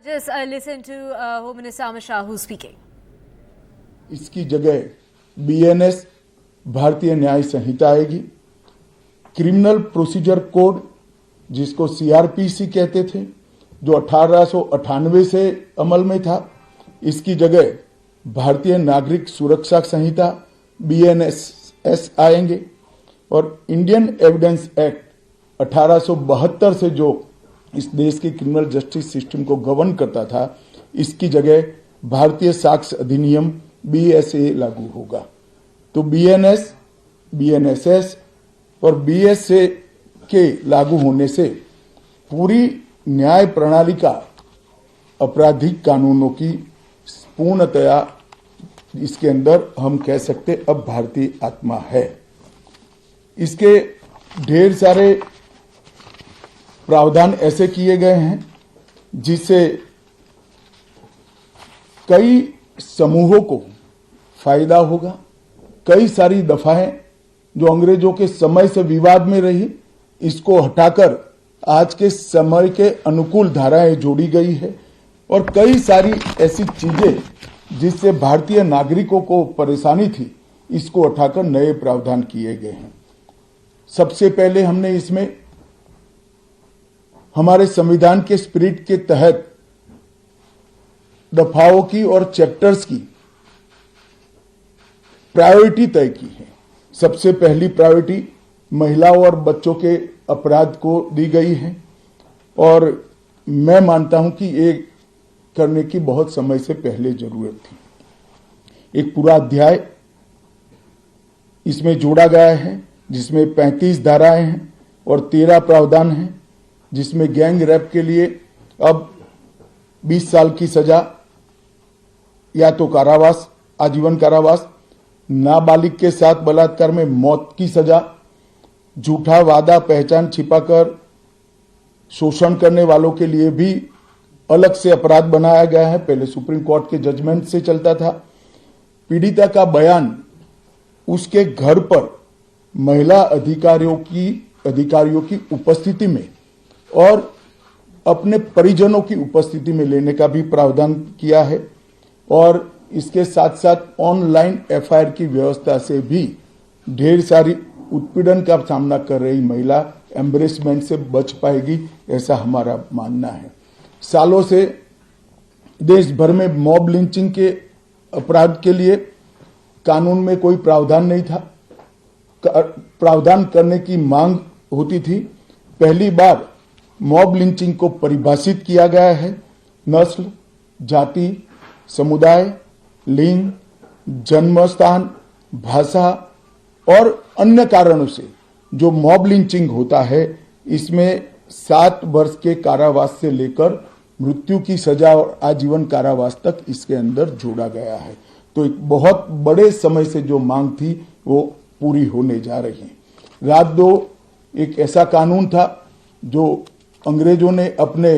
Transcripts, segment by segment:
Just listen to Home Minister Amit Shah who's speaking. इसकी जगह BNS भारतीय न्याय संहिता आएगी। क्रिमिनल प्रोसीजर कोड जिसको सीआरपीसी कहते थे, जो 1898 से अमल में था, इसकी जगह भारतीय नागरिक सुरक्षा संहिता बीएनएस आएंगे। और इंडियन एविडेंस एक्ट 1872 से जो इस देश के क्रिमिनल जस्टिस सिस्टम को गवर्न करता था, इसकी जगह भारतीय साक्ष्य अधिनियम बीएसए लागू होगा। तो बीएनएस, बीएनएसएस और बीएसए के लागू होने से पूरी न्याय प्रणाली का आपराधिक कानूनों की पूर्णतया इसके अंदर हम कह सकते अब भारतीय आत्मा है। इसके ढेर सारे प्रावधान ऐसे किए गए हैं जिससे कई समूहों को फायदा होगा। कई सारी दफाएं जो अंग्रेजों के समय से विवाद में रही, इसको हटाकर आज के समय के अनुकूल धाराएं जोड़ी गई है। और कई सारी ऐसी चीजें जिससे भारतीय नागरिकों को परेशानी थी, इसको हटाकर नए प्रावधान किए गए हैं। सबसे पहले हमने इसमें हमारे संविधान के स्पिरिट के तहत दफाओं की और चैप्टर्स की प्रायोरिटी तय की है। सबसे पहली प्रायोरिटी महिलाओं और बच्चों के अपराध को दी गई है और मैं मानता हूं कि ये करने की बहुत समय से पहले जरूरत थी। एक पूरा अध्याय इसमें जोड़ा गया है जिसमें 35 धाराएं हैं और 13 प्रावधान हैं, जिसमें गैंग रेप के लिए अब 20 साल की सजा या तो कारावास, आजीवन कारावास, नाबालिग के साथ बलात्कार में मौत की सजा, झूठा वादा पहचान छिपाकर शोषण करने वालों के लिए भी अलग से अपराध बनाया गया है। पहले सुप्रीम कोर्ट के जजमेंट से चलता था। पीड़िता का बयान उसके घर पर महिला अधिकारियों की उपस्थिति में और अपने परिजनों की उपस्थिति में लेने का भी प्रावधान किया है। और इसके साथ साथ ऑनलाइन एफआईआर की व्यवस्था से भी ढेर सारी उत्पीड़न का सामना कर रही महिला एम्बरेसमेंट से बच पाएगी, ऐसा हमारा मानना है। सालों से देश भर में मॉब लिंचिंग के अपराध के लिए कानून में कोई प्रावधान नहीं था। प्रावधान करने की मांग होती थी। पहली बार मॉब लिंचिंग को परिभाषित किया गया है। नस्ल, जाति, समुदाय, लिंग, जन्म स्थान, भाषा और अन्य कारणों से जो मॉब लिंचिंग होता है, इसमें 7 वर्ष के कारावास से लेकर मृत्यु की सजा और आजीवन कारावास तक इसके अंदर जोड़ा गया है। तो एक बहुत बड़े समय से जो मांग थी वो पूरी होने जा रही है। राजद्रोह एक ऐसा कानून था जो अंग्रेजों ने अपने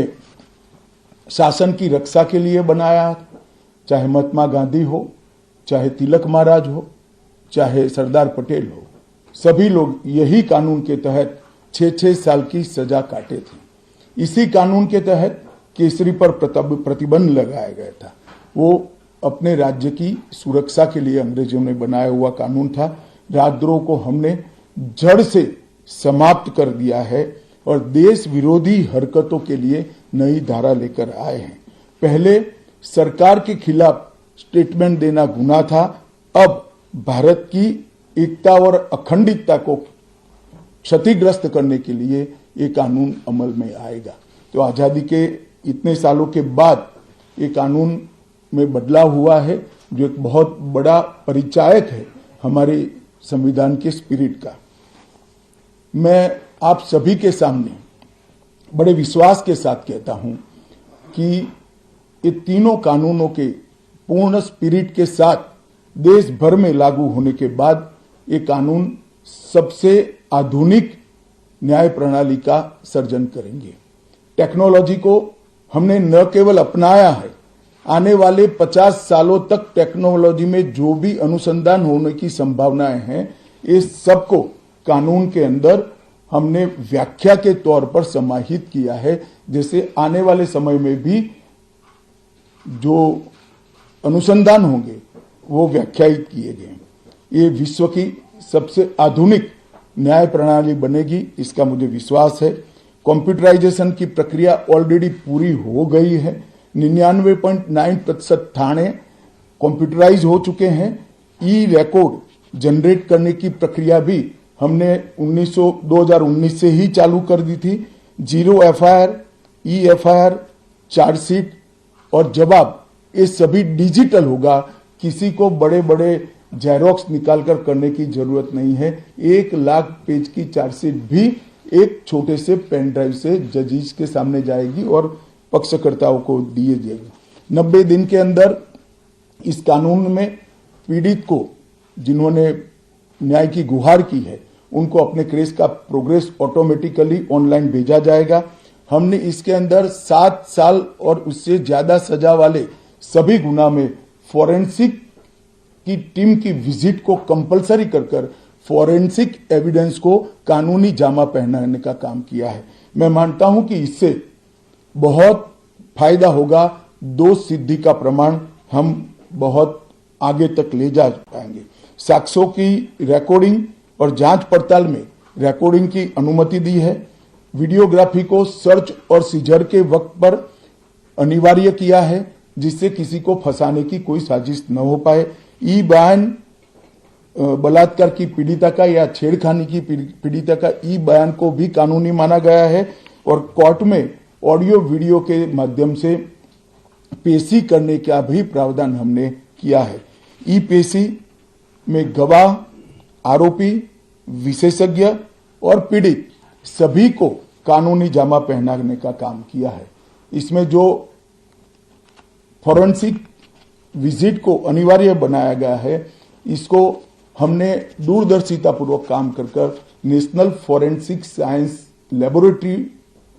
शासन की रक्षा के लिए बनाया। चाहे महात्मा गांधी हो, चाहे तिलक महाराज हो, चाहे सरदार पटेल हो, सभी लोग यही कानून के तहत 6-6 साल की सजा काटे थे। इसी कानून के तहत केसरी पर प्रतिबंध लगाया गया था। वो अपने राज्य की सुरक्षा के लिए अंग्रेजों ने बनाया हुआ कानून था। राजद्रोह को हमने जड़ से समाप्त कर दिया है और देश विरोधी हरकतों के लिए नई धारा लेकर आए हैं। पहले सरकार के खिलाफ स्टेटमेंट देना गुनाह था, अब भारत की एकता और अखंडता को क्षतिग्रस्त करने के लिए ये कानून अमल में आएगा। तो आजादी के इतने सालों के बाद ये कानून में बदलाव हुआ है, जो एक बहुत बड़ा परिचायक है हमारे संविधान के स्पिरिट का। मैं आप सभी के सामने बड़े विश्वास के साथ कहता हूं कि ये तीनों कानूनों के पूर्ण स्पिरिट के साथ देश भर में लागू होने के बाद ये कानून सबसे आधुनिक न्याय प्रणाली का सर्जन करेंगे। टेक्नोलॉजी को हमने न केवल अपनाया है, आने वाले 50 सालों तक टेक्नोलॉजी में जो भी अनुसंधान होने की संभावनाएं हैं, इस सबको कानून के अंदर हमने व्याख्या के तौर पर समाहित किया है, जैसे आने वाले समय में भी जो अनुसंधान होंगे वो व्याख्यायित किए गए। ये विश्व की सबसे आधुनिक न्याय प्रणाली बनेगी, इसका मुझे विश्वास है। कंप्यूटराइजेशन की प्रक्रिया ऑलरेडी पूरी हो गई है। 99.9% थाने कंप्यूटराइज हो चुके हैं। ई रिकॉर्ड जनरेट करने की प्रक्रिया भी हमने 2019 से ही चालू कर दी थी। 0 एफआईआर, ई एफआईआर, चार्जशीट और जवाब ये सभी डिजिटल होगा। किसी को बड़े बड़े जेरोक्स निकालकर करने की जरूरत नहीं है। 1 लाख पेज की चार्जशीट भी एक छोटे से पेन ड्राइव से जजेस के सामने जाएगी और पक्षकर्ताओं को दिए जाएगी। 90 दिन के अंदर इस कानून में पीड़ित को जिन्होंने न्याय की गुहार की है उनको अपने केस का प्रोग्रेस ऑटोमेटिकली ऑनलाइन भेजा जाएगा। हमने इसके अंदर 7 साल और उससे ज्यादा सजा वाले सभी गुना में फॉरेंसिक की टीम की विजिट को कंपलसरी कर फॉरेंसिक एविडेंस को कानूनी जामा पहनाने का काम किया है। मैं मानता हूं कि इससे बहुत फायदा होगा। दोष सिद्धि का प्रमाण हम बहुत आगे तक ले जा पाएंगे। साक्ष्यों की रिकॉर्डिंग और जांच पड़ताल में रिकॉर्डिंग की अनुमति दी है। वीडियोग्राफी को सर्च और सीजर के वक्त पर अनिवार्य किया है, जिससे किसी को फंसाने की कोई साजिश न हो पाए। ई बयान बलात्कार की पीड़िता का या छेड़खानी की पीड़िता का ई बयान को भी कानूनी माना गया है और कोर्ट में ऑडियो वीडियो के माध्यम से पेशी करने का भी प्रावधान हमने किया है। ई पेशी में गवाह, आरोपी, विशेषज्ञ और पीड़ित सभी को कानूनी जामा पहनाने का काम किया है। इसमें जो फॉरेंसिक विजिट को अनिवार्य बनाया गया है, इसको हमने दूरदर्शिता पूर्वक काम कर नेशनल फॉरेंसिक साइंस लेबोरेटरी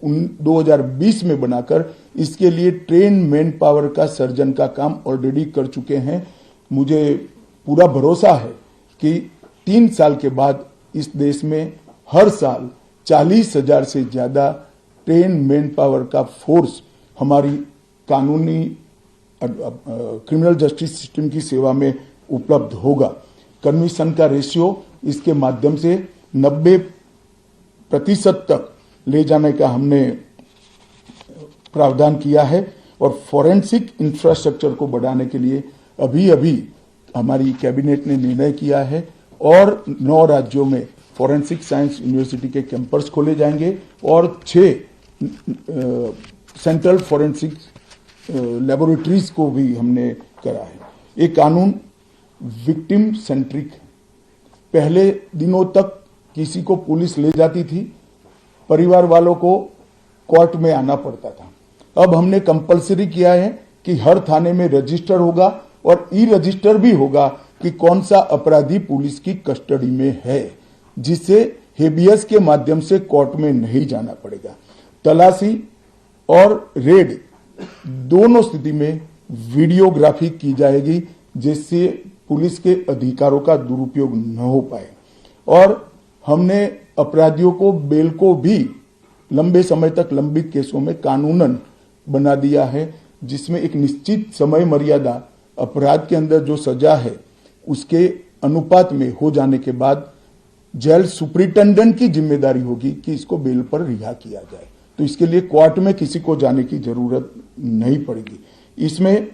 2020 में बनाकर इसके लिए ट्रेन मैन पावर का सर्जन का काम ऑलरेडी कर चुके हैं। मुझे पूरा भरोसा है कि 3 साल के बाद इस देश में हर साल 40,000 से ज्यादा ट्रेन मैन पावर का फोर्स हमारी कानूनी क्रिमिनल जस्टिस सिस्टम की सेवा में उपलब्ध होगा। कमीशन का रेशियो इसके माध्यम से 90% तक ले जाने का हमने प्रावधान किया है और फॉरेंसिक इंफ्रास्ट्रक्चर को बढ़ाने के लिए अभी हमारी कैबिनेट ने निर्णय किया है और 9 राज्यों में फॉरेंसिक साइंस यूनिवर्सिटी के कैंपस खोले जाएंगे और 6 सेंट्रल फॉरेंसिक लेबोरेटरीज को भी हमने करा है। ये कानून विक्टिम सेंट्रिक है। पहले दिनों तक किसी को पुलिस ले जाती थी, परिवार वालों को कोर्ट में आना पड़ता था। अब हमने कंपलसरी किया है कि हर थाने में रजिस्टर होगा और ई रजिस्टर भी होगा कि कौन सा अपराधी पुलिस की कस्टडी में है, जिससे हेबियस के माध्यम से कोर्ट में नहीं जाना पड़ेगा। तलाशी और रेड दोनों स्थिति में वीडियोग्राफी की जाएगी, जिससे पुलिस के अधिकारों का दुरुपयोग न हो पाए। और हमने अपराधियों को बेल को भी लंबे समय तक लंबित केसों में कानूनन बना दिया है, जिसमें एक निश्चित समय मर्यादा अपराध के अंदर जो सजा है उसके अनुपात में हो जाने के बाद जेल सुपरिटेंडेंट की जिम्मेदारी होगी कि इसको बेल पर रिहा किया जाए। तो इसके लिए कोर्ट में किसी को जाने की जरूरत नहीं पड़ेगी। इसमें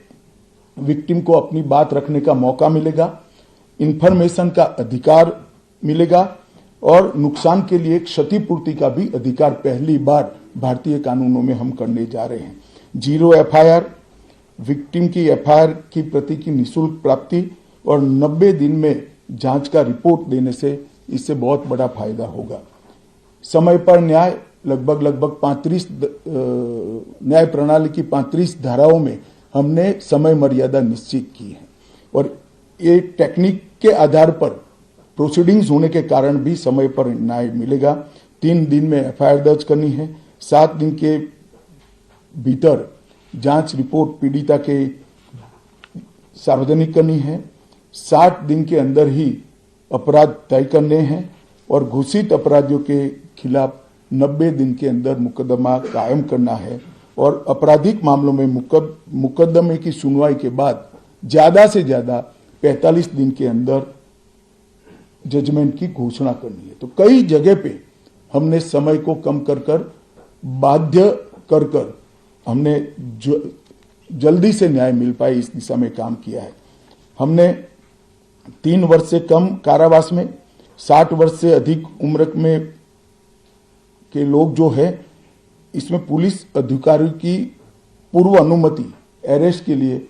विक्टिम को अपनी बात रखने का मौका मिलेगा, इंफॉर्मेशन का अधिकार मिलेगा और नुकसान के लिए क्षतिपूर्ति का भी अधिकार पहली बार भारतीय कानूनों में हम करने जा रहे हैं। 0 एफआईआर, विक्टिम की एफआईआर की प्रति की निःशुल्क प्राप्ति और 90 दिन में जांच का रिपोर्ट देने से इससे बहुत बड़ा फायदा होगा। समय पर न्याय लगभग 35 न्याय प्रणाली की 35 धाराओं में हमने समय मर्यादा निश्चित की है और ये टेक्निक के आधार पर प्रोसीडिंग्स होने के कारण भी समय पर न्याय मिलेगा। 3 दिन में एफआईआर दर्ज करनी है, 7 दिन के भीतर जांच रिपोर्ट पीड़िता के सार्वजनिक करनी है, 60 दिन के अंदर ही अपराध तय करने हैं और घोषित अपराधियों के खिलाफ 90 दिन के अंदर मुकदमा कायम करना है और आपराधिक मामलों में मुकदमे की सुनवाई के बाद ज्यादा से ज्यादा 45 दिन के अंदर जजमेंट की घोषणा करनी है। तो कई जगह पे हमने समय को कम कर बाध्य कर हमने जल्दी से न्याय मिल पाए इस दिशा में काम किया है। हमने 3 वर्ष से कम कारावास में 60 वर्ष से अधिक उम्र में के लोग जो है, इसमें पुलिस अधिकारी की पूर्व अनुमति अरेस्ट के लिए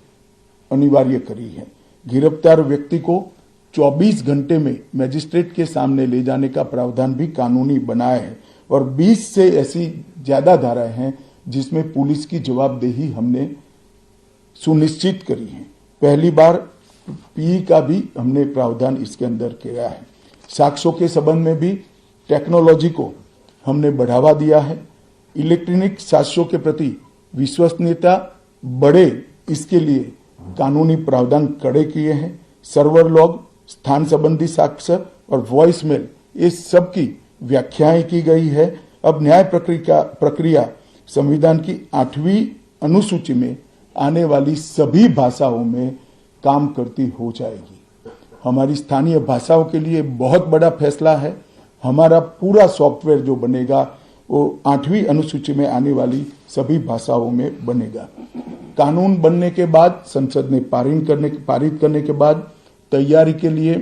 अनिवार्य करी है। गिरफ्तार व्यक्ति को 24 घंटे में मजिस्ट्रेट के सामने ले जाने का प्रावधान भी कानूनी बनाया है और 20 से ऐसी ज्यादा धाराएं हैं जिसमें पुलिस की जवाबदेही हमने सुनिश्चित करी है। पहली बार पीई का भी हमने प्रावधान इसके अंदर किया है। साक्ष्यों के संबंध में भी टेक्नोलॉजी को हमने बढ़ावा दिया है। इलेक्ट्रॉनिक साक्ष्यों के प्रति विश्वसनीयता बढ़े, इसके लिए कानूनी प्रावधान कड़े किए हैं। सर्वर लॉग, स्थान संबंधी साक्ष्य और वॉइस मेल, इस सब की व्याख्याएं की गई है। अब न्याय प्रक्रिया संविधान की 8वीं अनुसूची में आने वाली सभी भाषाओं में काम करती हो जाएगी। हमारी स्थानीय भाषाओं के लिए बहुत बड़ा फैसला है। हमारा पूरा सॉफ्टवेयर जो बनेगा वो 8वीं अनुसूची में आने वाली सभी भाषाओं में बनेगा। कानून बनने के बाद, संसद ने पारित करने के बाद तैयारी के लिए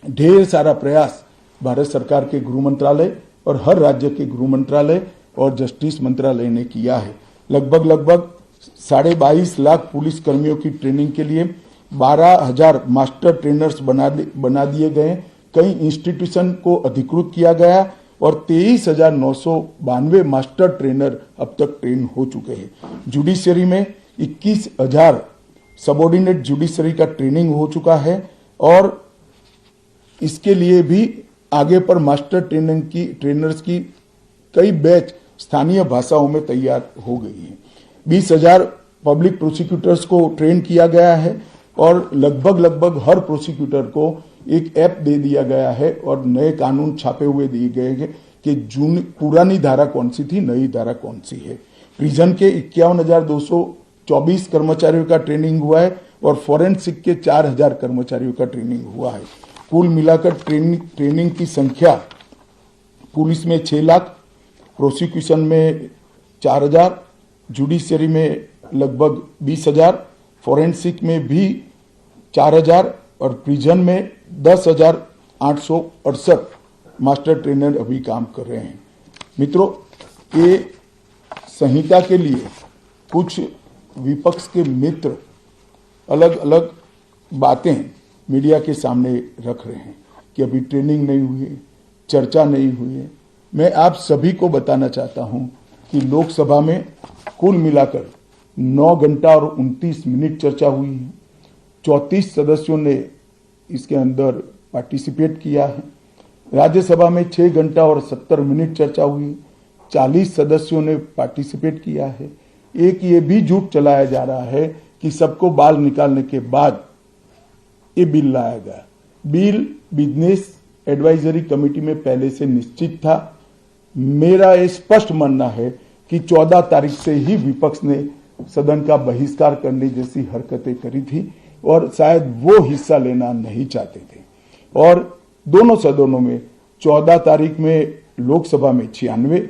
ढेर सारा प्रयास भारत सरकार के गृह मंत्रालय और हर राज्य के गृह मंत्रालय और जस्टिस मंत्रालय ने किया है। लगभग 22.5 लाख पुलिस कर्मियों की ट्रेनिंग के लिए 12,000 मास्टर ट्रेनर्स बना दिए गए। कई इंस्टीट्यूशन को अधिकृत किया गया और 23,992 मास्टर ट्रेनर अब तक ट्रेन हो चुके हैं। जुडिशरी में 21,000 सबऑर्डिनेट जुडिशरी का ट्रेनिंग हो चुका है और इसके लिए भी आगे पर मास्टर ट्रेनर्स की कई बैच स्थानीय भाषाओं में तैयार हो गई है। 20,000 पब्लिक प्रोसिक्यूटर्स को ट्रेन किया गया है और लगभग हर प्रोसिक्यूटर को एक ऐप दे दिया गया है और नए कानून छापे हुए दिए गए हैं कि पुरानी धारा कौन सी थी, नई धारा कौन सी है। प्रिजन के 51,224 कर्मचारियों का ट्रेनिंग हुआ है और फॉरेंसिक के 4,000 कर्मचारियों का ट्रेनिंग हुआ है। कुल मिलाकर ट्रेनिंग की संख्या पुलिस में 6 लाख, प्रोसिक्यूशन में 4,000, जुडिशरी में लगभग 20,000, फॉरेंसिक में भी 4,000 और प्रिजन में 10,868 मास्टर ट्रेनर अभी काम कर रहे हैं। मित्रों, ये संहिता के लिए कुछ विपक्ष के मित्र अलग अलग बातें मीडिया के सामने रख रहे हैं कि अभी ट्रेनिंग नहीं हुई है, चर्चा नहीं हुई है। मैं आप सभी को बताना चाहता हूं कि लोकसभा में कुल मिलाकर 9 घंटा और 29 मिनट चर्चा हुई है। 34 सदस्यों ने इसके अंदर पार्टिसिपेट किया है। राज्यसभा में 6 घंटा और 70 मिनट चर्चा हुई, 40 सदस्यों ने पार्टिसिपेट किया है। एक ये भी झूठ चलाया जा रहा है कि सबको बाल निकालने के बाद ये बिल लाया गया। बिल बिजनेस एडवाइजरी कमेटी में पहले से निश्चित था। मेरा ये स्पष्ट मानना है कि 14 तारीख से ही विपक्ष ने सदन का बहिष्कार करने जैसी हरकतें करी थी और शायद वो हिस्सा लेना नहीं चाहते थे। और दोनों सदनों में 14 तारीख में लोकसभा में 96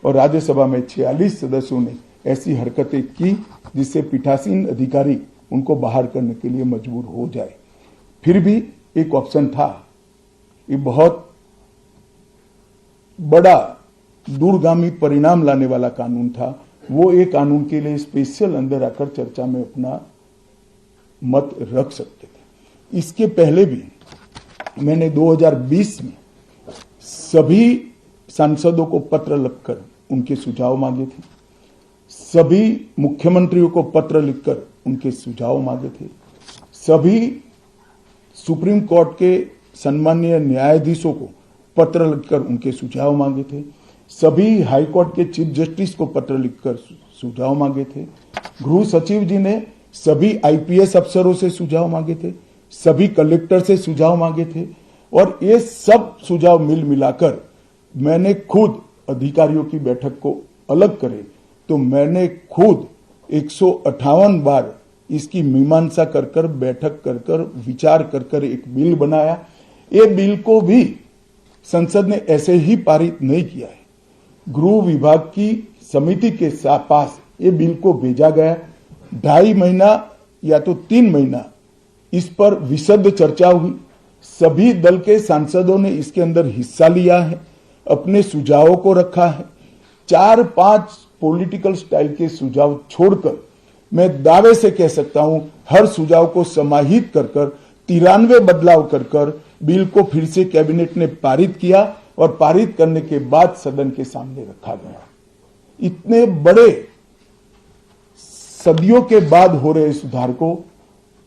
और राज्यसभा में 46 सदस्यों ने ऐसी हरकतें की जिससे पीठासीन अधिकारी उनको बाहर करने के लिए मजबूर हो जाए। फिर भी एक ऑप्शन था। ये बहुत बड़ा दूरगामी परिणाम लाने वाला कानून था। वो एक कानून के लिए स्पेशल अंदर आकर चर्चा में अपना मत रख सकते थे। इसके पहले भी मैंने 2020 में सभी सांसदों को पत्र लिखकर उनके सुझाव मांगे थे। सभी मुख्यमंत्रियों को पत्र लिखकर उनके सुझाव मांगे थे। सभी सुप्रीम कोर्ट के सम्मानीय न्यायाधीशों को पत्र लिखकर उनके सुझाव मांगे थे। सभी हाई कोर्ट के चीफ जस्टिस को पत्र लिखकर सुझाव मांगे थे। गृह सचिव जी ने सभी आईपीएस अफसरों से सुझाव मांगे थे, सभी कलेक्टर से सुझाव मांगे थे और ये सब सुझाव मिलाकर मैंने खुद अधिकारियों की बैठक को अलग करे तो मैंने खुद 158 बार इसकी मीमांसा कर बैठक कर विचार कर एक बिल बनाया। ये बिल को भी संसद ने ऐसे ही पारित नहीं किया है। गृह विभाग की समिति के पास ये बिल को भेजा गया। 2.5 महीना या तो 3 महीना इस पर विशद चर्चा हुई। सभी दल के सांसदों ने इसके अंदर हिस्सा लिया है, अपने सुझावों को रखा है। 4-5 पॉलिटिकल स्टाइल के सुझाव छोड़कर मैं दावे से कह सकता हूं हर सुझाव को समाहित कर 93 बदलाव कर बिल को फिर से कैबिनेट ने पारित किया और पारित करने के बाद सदन के सामने रखा गया। इतने बड़े सदियों के बाद हो रहे सुधार को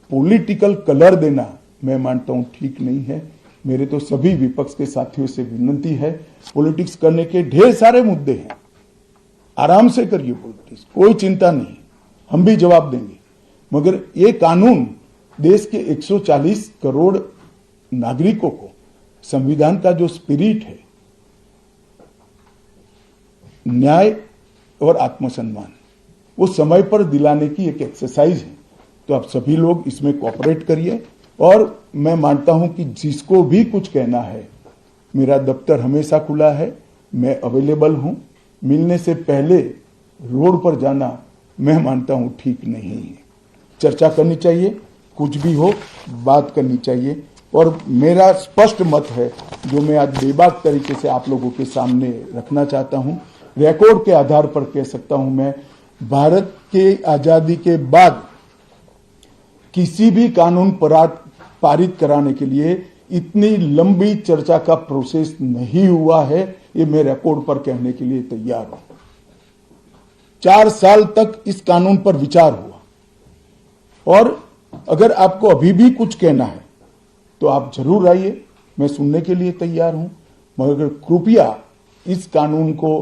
पॉलिटिकल कलर देना मैं मानता हूं ठीक नहीं है। मेरे तो सभी विपक्ष के साथियों से विनती है, पॉलिटिक्स करने के ढेर सारे मुद्दे हैं, आराम से करिए पॉलिटिक्स, कोई चिंता नहीं, हम भी जवाब देंगे। मगर ये कानून देश के 140 करोड़ नागरिकों को संविधान का जो स्पिरिट है, न्याय और आत्मसम्मान, वो समय पर दिलाने की एक एक्सरसाइज है। तो आप सभी लोग इसमें कोऑपरेट करिए और मैं मानता हूं कि जिसको भी कुछ कहना है, मेरा दफ्तर हमेशा खुला है, मैं अवेलेबल हूं। मिलने से पहले रोड पर जाना मैं मानता हूं ठीक नहीं है। चर्चा करनी चाहिए, कुछ भी हो बात करनी चाहिए। और मेरा स्पष्ट मत है जो मैं आज बेबाक तरीके से आप लोगों के सामने रखना चाहता हूं, रिकॉर्ड के आधार पर कह सकता हूं मैं, भारत के आजादी के बाद किसी भी कानून पारित कराने के लिए इतनी लंबी चर्चा का प्रोसेस नहीं हुआ है। ये मैं रिकॉर्ड पर कहने के लिए तैयार हूं। 4 साल तक इस कानून पर विचार हुआ और अगर आपको अभी भी कुछ कहना है तो आप जरूर आइए, मैं सुनने के लिए तैयार हूं। मगर कृपया इस कानून को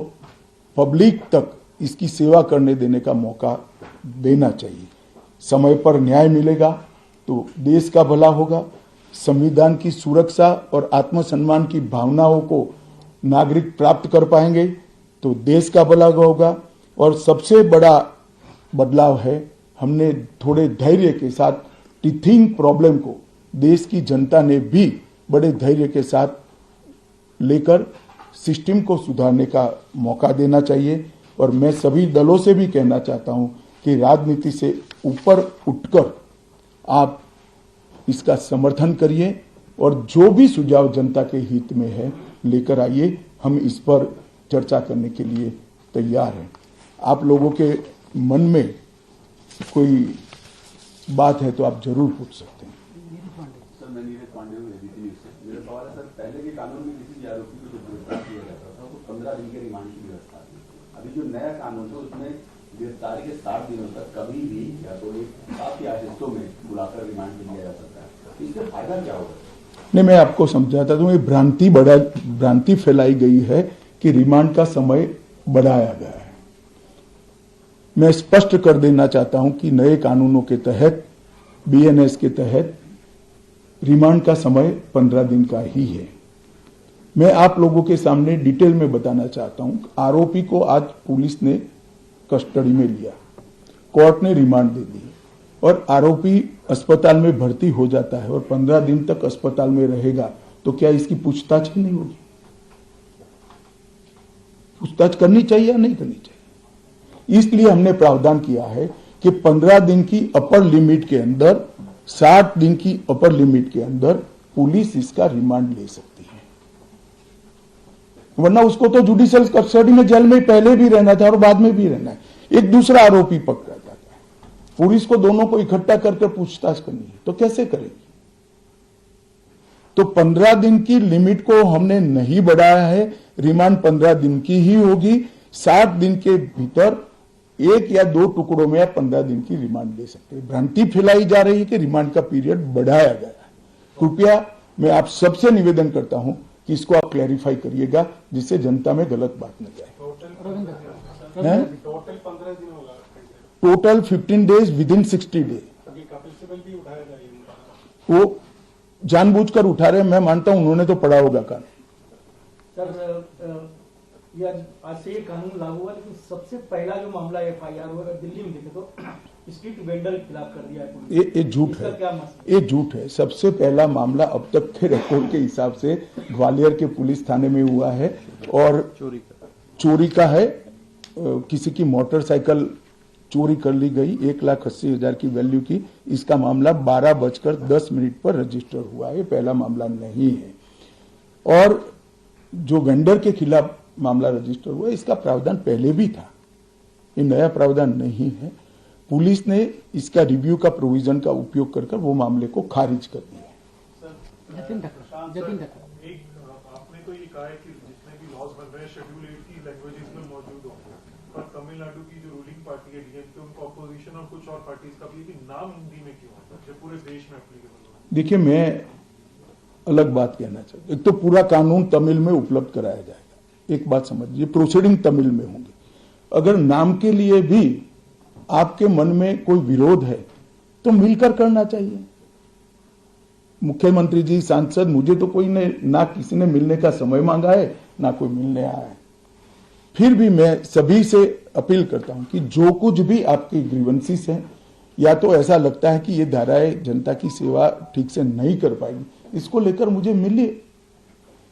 पब्लिक तक इसकी सेवा करने देने का मौका देना चाहिए। समय पर न्याय मिलेगा तो देश का भला होगा। संविधान की सुरक्षा और आत्मसम्मान की भावनाओं को नागरिक प्राप्त कर पाएंगे तो देश का भला होगा। और सबसे बड़ा बदलाव है, हमने थोड़े धैर्य के साथ टीथिंग प्रॉब्लम को देश की जनता ने भी बड़े धैर्य के साथ लेकर सिस्टम को सुधारने का मौका देना चाहिए। और मैं सभी दलों से भी कहना चाहता हूं कि राजनीति से ऊपर उठकर आप इसका समर्थन करिए और जो भी सुझाव जनता के हित में है लेकर आइए। हम इस पर चर्चा करने के लिए तैयार हैं। आप लोगों के मन में कोई बात है तो आप जरूर पूछ सकते हैं। सर, मैं नीरज पांडे हूं, एबीपी न्यूज से। मेरा सवाल है सर, पहले के कानून में किसी भी आरोपी को जो गिरफ्तार किया जाता था तो 15 दिन के रिमांड की व्यवस्था थी। अभी जो नया कानून है उसमें गिरफ्तारी के 60 दिनों तक कभी भी या तो एक साथ या हिस्सों में बुलाकर रिमांड लिया जा सकता है। इससे फायदा क्या होगा? नहीं, मैं आपको समझाता हूं। ये भ्रांति फैलाई गई है कि रिमांड का समय बढ़ाया गया है। मैं स्पष्ट कर देना चाहता हूं कि नए कानूनों के तहत, बीएनएस के तहत रिमांड का समय 15 दिन का ही है। मैं आप लोगों के सामने डिटेल में बताना चाहता हूं। आरोपी को आज पुलिस ने कस्टडी में लिया, कोर्ट ने रिमांड दे दी और आरोपी अस्पताल में भर्ती हो जाता है और 15 दिन तक अस्पताल में रहेगा तो क्या इसकी पूछताछ ही नहीं होगी? पूछताछ करनी चाहिए या नहीं करनी चाहिए? इसलिए हमने प्रावधान किया है कि 15 दिन की अपर लिमिट के अंदर, 60 दिन की अपर लिमिट के अंदर पुलिस इसका रिमांड ले सकती है। वरना उसको तो जुडिशियल कस्टडी में जेल में पहले भी रहना था और बाद में भी रहना है। एक दूसरा आरोपी पकड़ा जाता है, पुलिस को दोनों को इकट्ठा करके पूछताछ करनी है तो कैसे करेगी? तो 15 दिन की लिमिट को हमने नहीं बढ़ाया है। रिमांड 15 दिन की ही होगी। 60 दिन के भीतर 1 या 2 टुकड़ों में आप 15 दिन की रिमांड ले सकते हैं। भ्रांति फैलाई जा रही है कि रिमांड का पीरियड बढ़ाया गया है। कृपया मैं आप सबसे निवेदन करता हूं कि इसको आप क्लैरिफाई करिएगा जिससे जनता में गलत बात न जाए। टोटल 15 दिन होगा, टोटल 15 डेज विदिन 60 डे। अभी कपिल सिब्बल भी उठाया जाएगा, वो जानबूझकर उठा रहे हैं। मैं मानता हूं उन्होंने तो पढ़ा होगा कानून। सर, ये आज से ये कानून लागू हुआ, लेकिन सबसे पहला जो मामला FIR हुआ अगर दिल्ली में देखे तो स्ट्रीट वेंडर के खिलाफ कर दिया है पुलिस। ये झूठ इसका है, क्या मसला? ये झूठ है। सबसे पहला मामला अब तक के रिकॉर्ड के हिसाब से ग्वालियर के पुलिस थाने में हुआ है और चोरी का है। किसी की मोटरसाइकिल चोरी कर ली गई 1,80,000 की वैल्यू की। इसका मामला 12:10 पर रजिस्टर हुआ है, पहला मामला नहीं है। और जो वेंडर के खिलाफ मामला रजिस्टर हुआ इसका प्रावधान पहले भी था, ये नया प्रावधान नहीं है। पुलिस ने इसका रिव्यू का प्रोविजन का उपयोग कर वो मामले को खारिज कर दिया। जतिन धक्का एक आपने तो ये कहा है कि जितने भी लॉज बन रहे हैं शेड्यूल 8 की लैंग्वेजेस में मौजूद होंगे, पर तमिलनाडु की जो रूलिंग पार्टी है DMK, उनको अपोजिशन और कुछ और पार्टीज का भी नाम हिंदी में क्यों आता है जो पूरे देश में एप्लीकेबल हो? देखिए, मैं अलग बात कहना चाहता हूं। एक तो पूरा कानून तमिल में उपलब्ध कराया जाएगा, एक बात समझिए, प्रोसीडिंग तमिल में होंगे। अगर नाम के लिए भी आपके मन में कोई विरोध है तो मिलकर करना चाहिए। मुख्यमंत्री जी, सांसद, मुझे तो कोई ने ना किसी ने मिलने का समय मांगा है ना कोई मिलने आया है। फिर भी मैं सभी से अपील करता हूं कि जो कुछ भी आपकी ग्रीवेंसीज हैं, या तो ऐसा लगता है कि ये धाराएं जनता की सेवा ठीक से नहीं कर पाएगी, इसको लेकर मुझे मिलिए।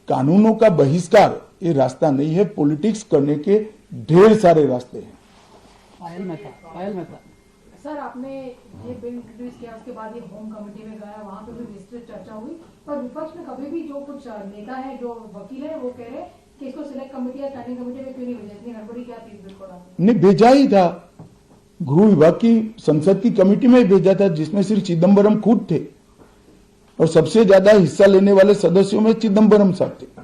कानूनों का बहिष्कार ये रास्ता नहीं है, पॉलिटिक्स करने के ढेर सारे रास्ते हैं। पायल मेहता सर, आपने ये बिल इंट्रोड्यूस किया, उसके बाद ये होम कमेटी में गया, वहाँ पे भी विस्तृत चर्चा हुई, पर विपक्ष में कभी भी जो कुछ नेता है, जो वकील है, वो कह रहे हैं कि इसको सिलेक्ट कमेटी या स्टैंडिंग कमेटी में क्यों नहीं भेजा, इतनी गड़बड़ी क्या थी इस बिल को? ने भेजा ही था, गृह विभाग की संसद की कमेटी में भेजा था, जिसमें श्री चिदम्बरम खुद थे और सबसे ज्यादा हिस्सा लेने वाले सदस्यों में चिदम्बरम साहब थे।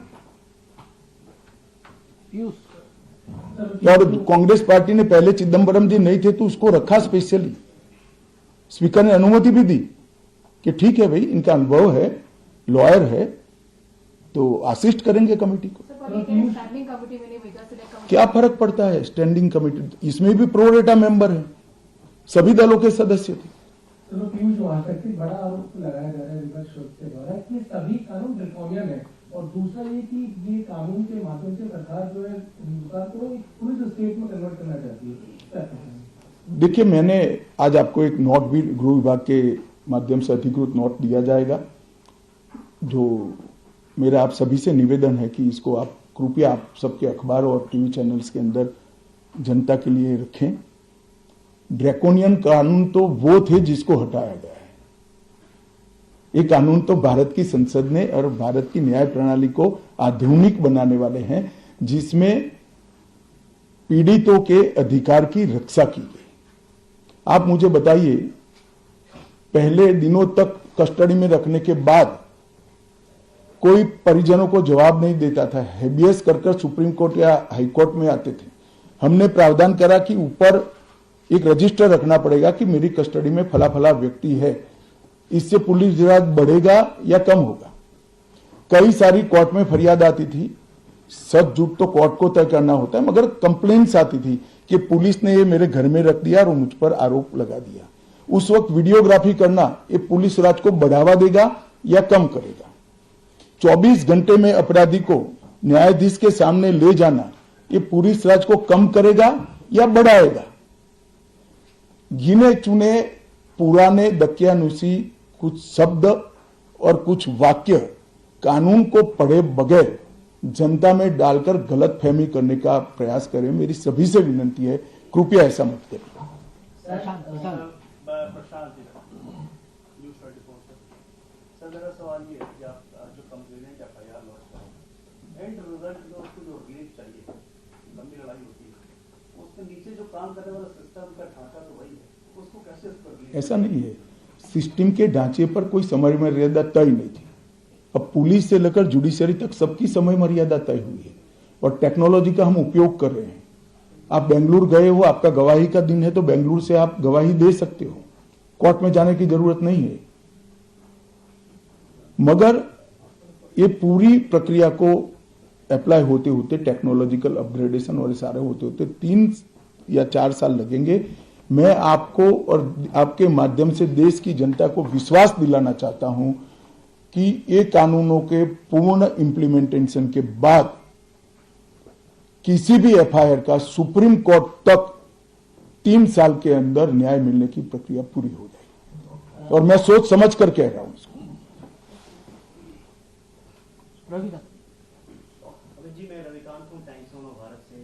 और कांग्रेस पार्टी ने पहले चिदम्बरम जी नहीं थे तो उसको रखा स्पेशली। स्पीकर ने अनुमति भी दी कि ठीक है भाई, इनका अनुभव है, लॉयर है, तो असिस्ट करेंगे कमेटी को। स्टैंडिंग कमेटी में नहीं भेजा, सिलेक्ट कमेटी। क्या फर्क पड़ता है स्टैंडिंग कमेटी, इसमें भी प्रो रेटा मेंबर है, सभी दलों के सदस्य थे। चलो पीयूष, वहां तक बड़ा आरोप लगाया जा रहा है विपक्ष के द्वारा कि सभी कानून ड्रैकोनियन है, और दूसरा ये कि ये कानून के माध्यम से सरकार जो है हिंदुस्तान को एक पुलिस स्टेट में कन्वर्ट करना चाहती है। देखिए, मैंने आज आपको एक नोट भी गृह विभाग के माध्यम से अधिकृत नोट दिया जाएगा, जो मेरा आप सभी से निवेदन है कि इसको आप कृपया आप सबके अखबार और टीवी चैनल्स के अंदर जनता के लिए रखें। ड्रैकोनियन कानून तो वो थे जिसको हटाया गया है। ये कानून तो भारत की संसद ने और भारत की न्याय प्रणाली को आधुनिक बनाने वाले हैं, जिसमें पीड़ितों के अधिकार की रक्षा की गई। आप मुझे बताइए, पहले दिनों तक कस्टडी में रखने के बाद कोई परिजनों को जवाब नहीं देता था, हेबियस कर सुप्रीम कोर्ट या हाई कोर्ट में आते थे। हमने प्रावधान करा कि ऊपर एक रजिस्टर रखना पड़ेगा कि मेरी कस्टडी में फला फला व्यक्ति है, इससे पुलिस राज बढ़ेगा या कम होगा। कई सारी कोर्ट में फरियाद आती थी, सच झूठ तो कोर्ट को तय करना होता है, मगर कंप्लेंट्स आती थी कि पुलिस ने ये मेरे घर में रख दिया और मुझ पर आरोप लगा दिया। उस वक्त वीडियोग्राफी करना ये पुलिस राज को बढ़ावा देगा या कम करेगा? 24 घंटे में अपराधी को न्यायाधीश के सामने ले जाना ये पुलिस राज को कम करेगा या बढ़ाएगा? गिने चुने पुराने दकियानुसी कुछ शब्द और कुछ वाक्य कानून को पढ़े बगैर जनता में डालकर गलत फहमी करने का प्रयास करें। मेरी सभी से विनती है, कृपया ऐसा मत करें। प्रशांत जी, न्यूज़ 24 सर, मेरा सवाल ये है कि आप जो कंप्लेनेंट FIR लॉन्च करें, एंड रिजल्ट में उसको जो रिलीफ चाहिए, लंबी लड़ाई होती है, उसके नीचे जो काम करने वाला सिस्टम का ढांचा तो वही है, उसको कैसे उस पर रिलीफ? ऐसा नहीं है, सिस्टम के ढांचे पर कोई समय मर्यादा तय नहीं थी। अब पुलिस से लेकर जुडिशरी तक सबकी समय मर्यादा तय हुई है और टेक्नोलॉजी का हम उपयोग कर रहे हैं। आप बेंगलुरु गए हो, आपका गवाही का दिन है, तो बेंगलुरु से आप गवाही दे सकते हो, कोर्ट में जाने की जरूरत नहीं है। मगर ये पूरी प्रक्रिया को अप्लाई होते होते, टेक्नोलॉजिकल अपग्रेडेशन और सारे होते होते 3 या 4 साल लगेंगे। मैं आपको और आपके माध्यम से देश की जनता को विश्वास दिलाना चाहता हूं कि ये कानूनों के पूर्ण इंप्लीमेंटेशन के बाद किसी भी एफआईआर का सुप्रीम कोर्ट तक 3 साल के अंदर न्याय मिलने की प्रक्रिया पूरी हो जाएगी, और मैं सोच समझ कर कह रहा हूं इसको। जी, मैं रविकांत हूँ, टाइम्स ऑफ भारत से।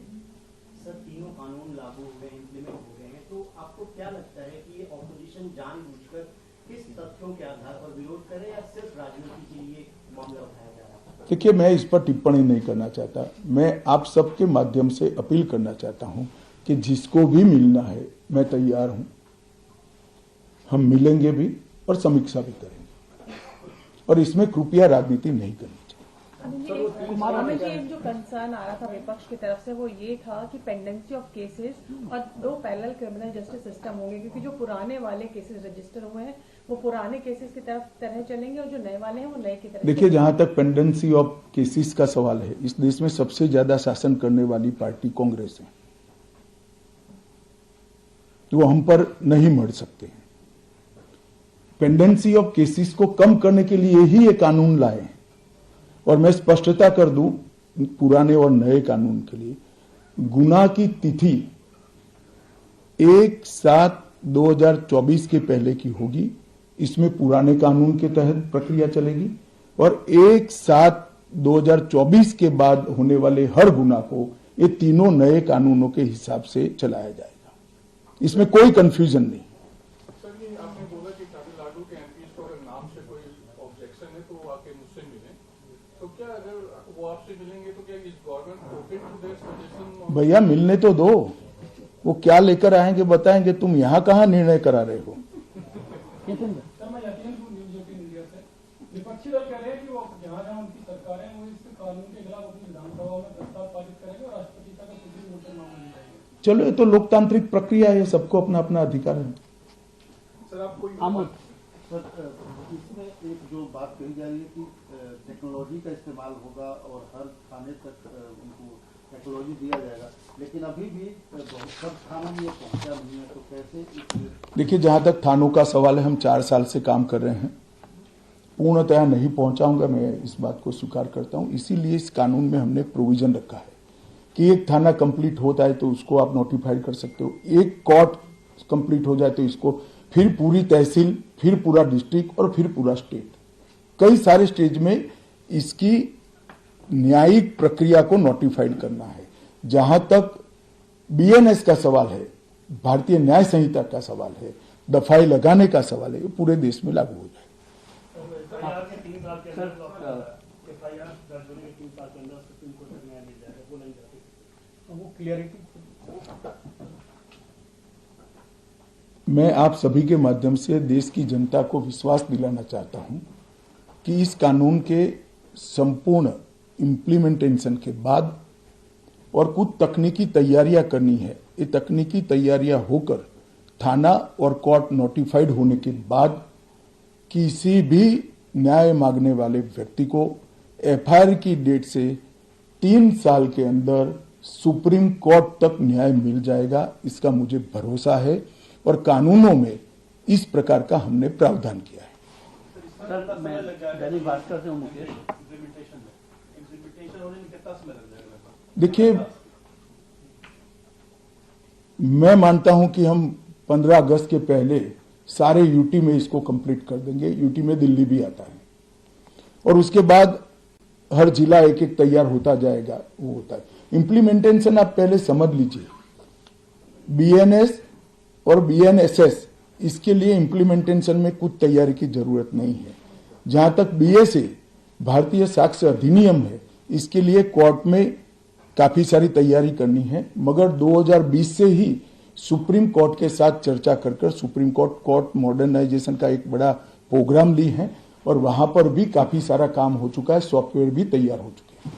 सर, तीनों कानून लागू हुए, इम्प्लीमेंट हो गए हैं, तो आपको क्या लगता है कि ये ऑपोजिशन जानबूझकर किस तथ्यों के आधार पर विरोध करे या सिर्फ राजनीति के लिए मामला उठाया जा रहा है? देखिए, मैं इस पर टिप्पणी नहीं करना चाहता। मैं आप सबके माध्यम से अपील करना चाहता हूं कि जिसको भी मिलना है मैं तैयार हूं, हम मिलेंगे भी और समीक्षा भी करेंगे, और इसमें कृपया राजनीति नहीं करनी। अमित जी, एक जो कंसर्न आ रहा था विपक्ष की तरफ से वो ये था कि पेंडेंसी ऑफ केसेस और 2 पैरेलल क्रिमिनल जस्टिस सिस्टम होंगे, क्योंकि जो पुराने वाले केसेस रजिस्टर हुए हैं वो पुराने केसेस की तरह चलेंगे और जो नए वाले हैं वो नए की तरह। देखिए, जहां तक पेंडेंसी ऑफ केसेस का सवाल है, इस देश में सबसे ज्यादा शासन करने वाली पार्टी कांग्रेस है, वो हम पर नहीं मर सकते। पेंडेंसी ऑफ केसेस को कम करने के लिए ही ये कानून लाए हैं, और मैं स्पष्टता कर दूं पुराने और नए कानून के लिए, गुनाह की तिथि 1/7/2024 के पहले की होगी, इसमें पुराने कानून के तहत प्रक्रिया चलेगी, और 1/7/2024 के बाद होने वाले हर गुनाह को ये तीनों नए कानूनों के हिसाब से चलाया जाएगा। इसमें कोई कंफ्यूजन नहीं। सर, ये आपने बोला कि तमिलनाडु के एमपीज को अगर नाम से कोई ऑब्जेक्शन है तो वो आके मुझसे मिले, तो क्या अगर वो आपसे मिलेंगे तो क्या is government open to their suggestion? भैया, मिलने तो दो, वो क्या लेकर आएंगे बताएंगे। तुम यहाँ कहाँ निर्णय करा रहे हो? सर, मैं यकीन हूँ न्यूज 18 इंडिया से। विपक्षी दल कह रहे हैं कि वो जहाँ जहाँ उनकी सरकार है वो इस कानून के खिलाफ अपनी विधानसभा में प्रस्ताव पारित करेंगे और राष्ट्रपति तक सुप्रीम कोर्ट में मामला ले जाएंगे। चलो, ये तो लोकतांत्रिक प्रक्रिया है, सबको अपना अपना अधिकार है। सर, आप कोई सर, इसमें एक जो बात कही जा रही है कि टेक्नोलॉजी का इस्तेमाल होगा और हर थाने तक उनको टेक्नोलॉजी दिया जाएगा, लेकिन अभी भी बहुत सब थानों में ये पहुंचा नहीं है, तो कैसे? देखिए, जहां तक थानों का सवाल है, हम 4 साल से काम कर रहे हैं, पूर्णतया नहीं पहुंचाऊंगा, मैं इस बात को स्वीकार करता हूं। इसीलिए इस कानून में हमने प्रोविजन रखा है कि एक थाना कंप्लीट होता है तो उसको आप नोटिफाइड कर सकते हो, एक कोर्ट कंप्लीट हो जाए तो इसको, फिर पूरी तहसील, फिर पूरा डिस्ट्रिक्ट और फिर पूरा स्टेट, कई सारे स्टेज में इसकी न्यायिक प्रक्रिया को नोटिफाइड करना है। जहां तक बीएनएस का सवाल है, भारतीय न्याय संहिता का सवाल है, दफाई लगाने का सवाल है, ये पूरे देश में लागू हो जाए। वो क्लियरिटी मैं आप सभी के माध्यम से देश की जनता को विश्वास दिलाना चाहता हूं कि इस कानून के संपूर्ण इम्प्लीमेंटेशन के बाद, और कुछ तकनीकी तैयारियां करनी है, ये तकनीकी तैयारियां होकर थाना और कोर्ट नोटिफाइड होने के बाद किसी भी न्याय मांगने वाले व्यक्ति को एफआईआर की डेट से 3 साल के अंदर सुप्रीम कोर्ट तक न्याय मिल जाएगा, इसका मुझे भरोसा है, और कानूनों में इस प्रकार का हमने प्रावधान किया है। सर, मैं दैनिक भास्कर से हूं, मुकेश। देखिए, मैं मानता हूं कि हम 15 अगस्त के पहले सारे यूटी में इसको कंप्लीट कर देंगे। यूटी में दिल्ली भी आता है, और उसके बाद हर जिला एक एक तैयार होता जाएगा, वो होता है। इंप्लीमेंटेशन आप पहले समझ लीजिए, बीएनएस और बीएनएसएस, इसके लिए इंप्लीमेंटेशन में कुछ तैयारी की जरूरत नहीं है। जहां तक बीएसए, भारतीय साक्ष्य अधिनियम है, इसके लिए कोर्ट में काफी सारी तैयारी करनी है, मगर 2020 से ही सुप्रीम कोर्ट के साथ चर्चा कर सुप्रीम कोर्ट मॉडर्नाइजेशन का एक बड़ा प्रोग्राम ली है, और वहां पर भी काफी सारा काम हो चुका है, सॉफ्टवेयर भी तैयार हो चुके हैं।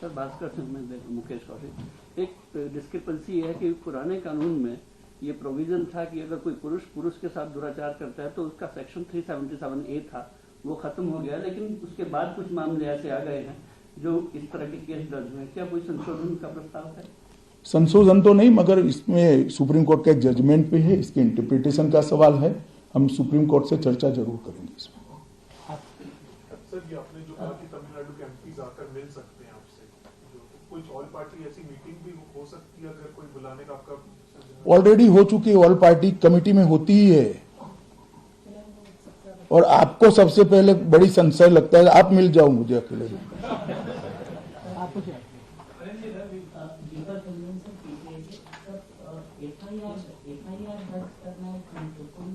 सर, भास्कर से मुकेश कौशिक, एक डिस्क्रिपेंसी है कि पुराने कानून में ये प्रोविजन था कि अगर कोई पुरुष के साथ दुराचार करता है तो उसका सेक्शन 377A था, वो खत्म हो गया, लेकिन उसके बाद कुछ मामले ऐसे आ गए हैं जो इस तरह के केस दर्ज हुए। क्या कोई संशोधन का प्रस्ताव है? संशोधन तो नहीं, मगर इसमें सुप्रीम कोर्ट का एक जजमेंट पे है, इसके इंटरप्रिटेशन का सवाल है, हम सुप्रीम कोर्ट से चर्चा जरूर करेंगे इसमें। सर, ये आपने जो कहा कि तमिलनाडु के एमपीज आकर मिल सकते हैं आपसे, जो कोई कुछ ऑल पार्टी ऐसी मीटिंग भी हो सकती है अगर कोई बुलाने का आपका? ऑलरेडी हो चुकी है, ऑल पार्टी कमेटी में होती ही है। और आपको सबसे पहले बड़ी संशय लगता है, आप मिल जाओ मुझे अकेले में। एफआईआर दर्ज करना एक महत्वपूर्ण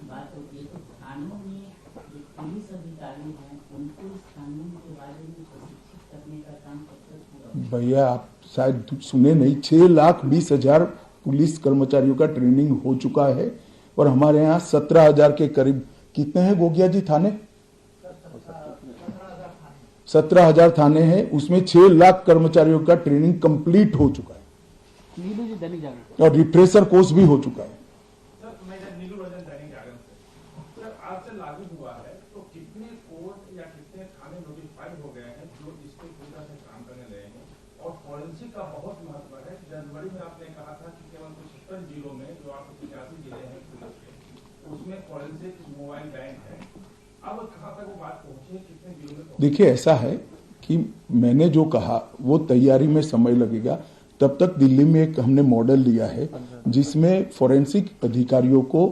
बात होती है, तो थानों में जो पुलिस अधिकारी हैं उनको इस कानून के बारे में प्रशिक्षित करने का काम कब तक पूरा? भैया आप शायद सुने नहीं, 6,20,000 पुलिस कर्मचारियों का ट्रेनिंग हो चुका है और हमारे यहाँ 17,000 के करीब, कितने हैं गोगिया जी थाने? 17,000 थाने हैं, उसमें 6 लाख कर्मचारियों का ट्रेनिंग कंप्लीट हो चुका है और रिफ्रेशर कोर्स भी हो चुका है। आज से लागू हुआ है तो कितने कोर्ट या कितने थाने नोटिफाइड हो गए हैं जो इसके पूरा से काम करने लगे हैं? और फॉरेंसिक का बहुत महत्व है। जनवरी में आपने कहा था कि केवल कुछ 70 जिलों में जो आपको 85 जिले हैं पुलिस के, उसमें फॉरेंसिक मोबाइल बैंक है। अब कहाँ तक वो बात पहुंची है, कितने जिलों में? देखिए ऐसा है कि मैंने जो कहा वो तैयारी में समय लगेगा। तब तक दिल्ली में एक हमने मॉडल लिया है जिसमें फॉरेंसिक अधिकारियों को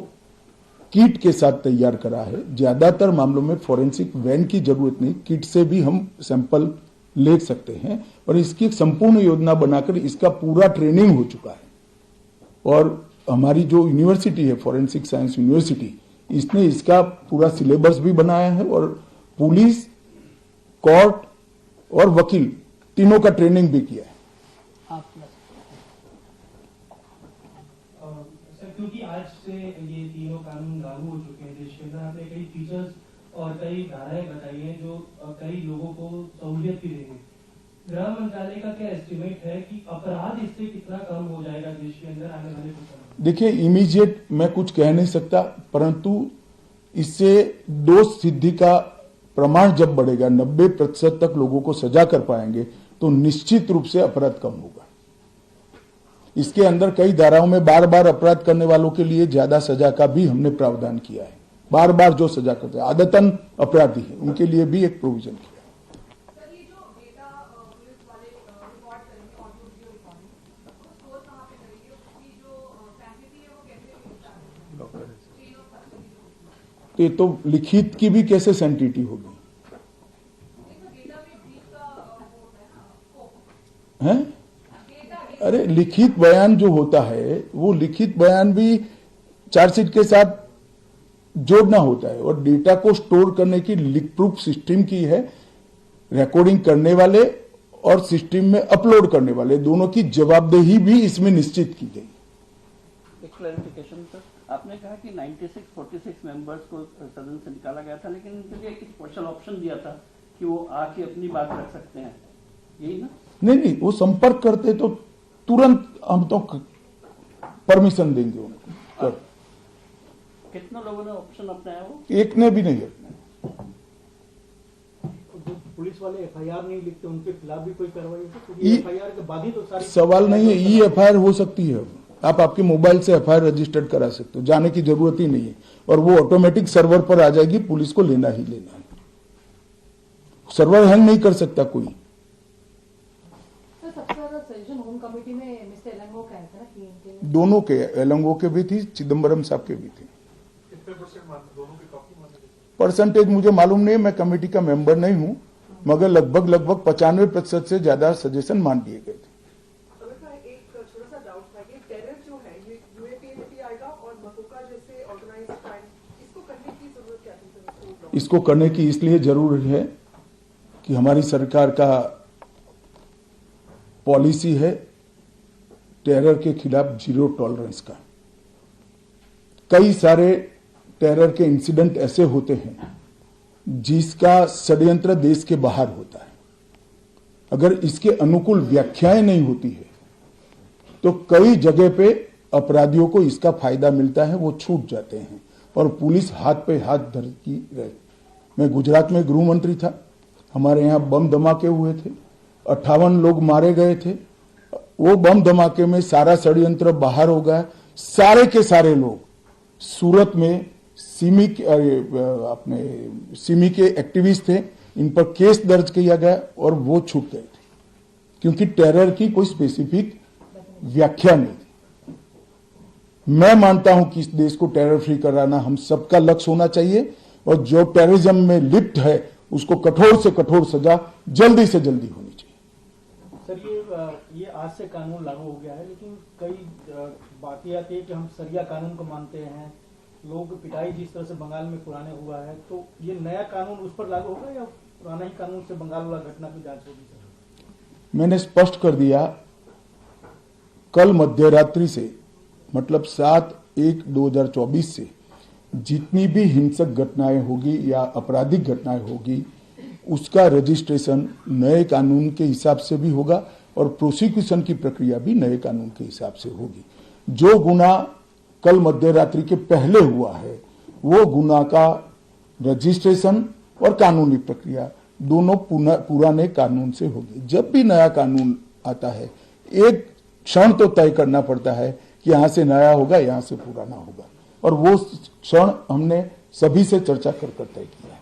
किट के साथ तैयार करा है। ज्यादातर मामलों में फॉरेंसिक वैन की जरूरत नहीं, किट से भी हम सैंपल ले सकते हैं और इसकी एक संपूर्ण योजना बनाकर इसका पूरा ट्रेनिंग हो चुका है। और हमारी जो यूनिवर्सिटी है फॉरेंसिक साइंस यूनिवर्सिटी, इसने इसका पूरा सिलेबस भी बनाया है और पुलिस, कोर्ट और वकील तीनों का ट्रेनिंग भी किया है। क्योंकि आज से ये तीनों कानून लागू हो चुके हैं देश के अंदर, आपने कई फीचर्स और कई धाराएं बताई हैं जो कई लोगों को सहूलियत भी देंगे। गृह मंत्रालय का क्या एस्टिमेट है कि अपराध इससे कितना कम हो जाएगा देश के अंदर आने वाले कुछ समय? देखिए इमीडिएट मैं कुछ कह नहीं सकता, परंतु इससे दोष सिद्धि का प्रमाण जब बढ़ेगा, 90% तक लोगों को सजा कर पाएंगे तो निश्चित रूप से अपराध कम होगा। इसके अंदर कई धाराओं में बार बार अपराध करने वालों के लिए ज्यादा सजा का भी हमने प्रावधान किया है। बार बार जो सजा करते हैं आदतन अपराधी है उनके लिए भी एक प्रोविजन किया है। तो ये तो लिखित की भी कैसे सेंटिटी होगी? हैं? अरे लिखित बयान जो होता है वो लिखित बयान भी चार्जशीट के साथ जोड़ना होता है और डेटा को स्टोर करने की लिख प्रूफ सिस्टम की है। रिकॉर्डिंग करने वाले और सिस्टम में अपलोड करने वाले दोनों की जवाबदेही भी इसमें निश्चित की गई। एक क्लैरिफिकेशन सर, आपने कहा कि 46 मेंबर्स को सदन से निकाला गया था, लेकिन उनके लिए एक स्पेशल ऑप्शन दिया था कि वो आके अपनी बात रख सकते हैं, यही ना? नहीं, वो संपर्क करते तो तुरंत हम तो परमिशन देंगे उनको। कितने लोगों ने ऑप्शन अपनाया? वो एक ने भी नहीं अपनाया। जो पुलिस वाले एफआईआर नहीं लिखते उनके खिलाफ भी कोई कार्रवाई होती है? एफआईआर के बाद ही तो सारी सवाल नहीं है, ई एफआईआर हो सकती है। आप आपके मोबाइल से एफआईआर रजिस्टर्ड करा सकते हो, जाने की जरूरत ही नहीं है और वो ऑटोमेटिक सर्वर पर आ जाएगी। पुलिस को लेना ही लेना है, सर्वर हैंग नहीं कर सकता कोई। सबसे ज्यादा सजेशन होम कमेटी में मिस्टर एलंगो का है ना कि दोनों के, एलंगो के भी थी, चिदम्बरम साहब के भी थे। कितने परसेंट मानते? दोनों के काफी मानते? परसेंटेज मुझे मालूम नहीं है, मैं कमेटी का मेंबर नहीं हूं, मगर लगभग 95% से ज्यादा सजेशन मान लिए गए थे। एक छोटा सा डाउट था कि टेरर जो है ये यूएपी में भी आएगा और मकोका जैसे ऑर्गेनाइज्ड क्राइम, इसको करने की जरूरत क्या है? इसको करने की इसलिए जरूरी है कि हमारी सरकार का पॉलिसी है टेरर के खिलाफ जीरो टॉलरेंस का। कई सारे टेरर के इंसिडेंट ऐसे होते हैं जिसका षड्यंत्र देश के बाहर होता है। अगर इसके अनुकूल व्याख्याएं नहीं होती है तो कई जगह पे अपराधियों को इसका फायदा मिलता है, वो छूट जाते हैं और पुलिस हाथ पे हाथ धरती रहे। मैं गुजरात में गृह मंत्री था, हमारे यहाँ बम धमाके हुए थे, 58 लोग मारे गए थे। वो बम धमाके में सारा षड्यंत्र बाहर हो गया। सारे के सारे लोग सूरत में सिमी के एक्टिविस्ट थे, इन पर केस दर्ज किया गया और वो छूट गए थे। क्योंकि टेरर की कोई स्पेसिफिक व्याख्या नहीं थी। मैं मानता हूं कि इस देश को टेरर फ्री कराना हम सबका लक्ष्य होना चाहिए और जो टेररिज्म में लिप्त है उसको कठोर से कठोर सजा जल्दी से जल्दी होनी चाहिए। सर ये आज से कानून लागू हो गया है, लेकिन कई बातें आती है कि हम सरिया कानून को मानते हैं, लोग पिटाई जिस तरह से बंगाल में पुराने हुआ है, तो ये नया कानून उस पर लागू होगा या पुराना ही कानून से बंगाल वाला घटना की जांच होगी? सर मैंने स्पष्ट कर दिया, कल मध्यरात्रि से मतलब 7/1/2024 से जितनी भी हिंसक घटनाएं होगी या आपराधिक घटनाएं होगी उसका रजिस्ट्रेशन नए कानून के हिसाब से भी होगा और प्रोसिक्यूशन की प्रक्रिया भी नए कानून के हिसाब से होगी। जो गुना कल मध्यरात्रि के पहले हुआ है वो गुना का रजिस्ट्रेशन और कानूनी प्रक्रिया दोनों पुराने कानून से होगी। जब भी नया कानून आता है एक क्षण तो तय करना पड़ता है कि यहां से नया होगा यहां से पुराना होगा, और वो क्षण हमने सभी से चर्चा कर तय किया है।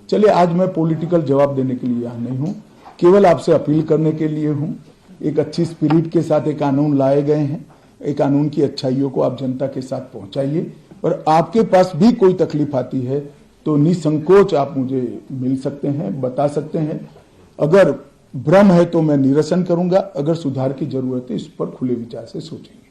चलिए, आज मैं पॉलिटिकल जवाब देने के लिए यहाँ नहीं हूँ, केवल आपसे अपील करने के लिए हूँ। एक अच्छी स्पिरिट के साथ एक कानून लाए गए हैं, एक कानून की अच्छाइयों को आप जनता के साथ पहुंचाइए, और आपके पास भी कोई तकलीफ आती है तो निसंकोच आप मुझे मिल सकते हैं, बता सकते हैं। अगर भ्रम है तो मैं निरसन करूंगा, अगर सुधार की जरूरत है इस पर खुले विचार से सोचेंगे।